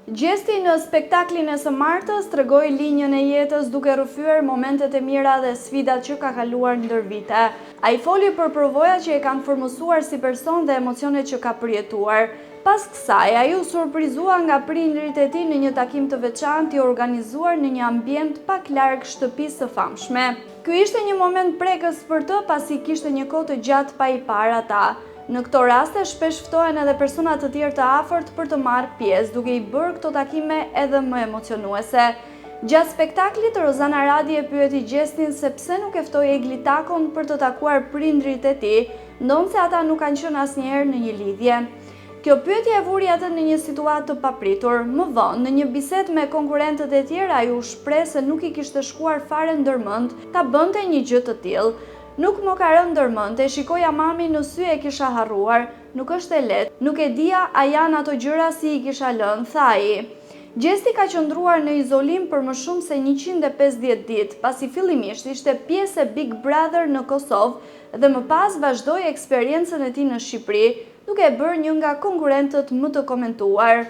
Gjesti në spektaklin e së martës tregoi linjën e jetës duke rrëfyer momentet e mira dhe sfidat që ka kaluar ndër vite. Ai foli për përvojat që e kanë formësuar si person dhe emocionet që ka përjetuar. Pas kësaj, ai u surprizua nga prindërit e tij në një takim të veçantë i organizuar në një ambient pak larg shtëpisë së famshme. Ky ishte një moment prekës për të pasi kishte një kohë të gjatë pa I parë ata. Në këto raste shpesh ftohen edhe persona të tjerë të afërt për të marrë pjesë, duke I bërë këto takime edhe më emocionuese. Gjatë spektaklit, Rozana Radi e pyeti Gjestin se pse nuk e ftoi Egli Takon për të takuar prindrit e tij, ndonse ata nuk kanë qenë asnjëherë në një lidhje. Kjo pyetje e vuri atë në një situatë të papritur. Më vonë, në një bisedë me konkurrentët e tjerë, ai u shpreh se nuk I kishte shkuar fare ndërmend ta bënte një gjë të tillë. Nuk më ka rënë ndërmend, e shikoja mamin në sy e kisha harruar, nuk është e lehtë, nuk e dija a janë ato gjëra si I kisha lënë, tha ai. Gjesti ka qëndruar në izolim për më shumë se 150 ditë, pasi fillimisht ishte pjesë e Big Brother në Kosovë dhe më pas vazhdoi eksperiencën e tij në Shqipëri, duke e bërë një nga konkurrentët më të komentuar.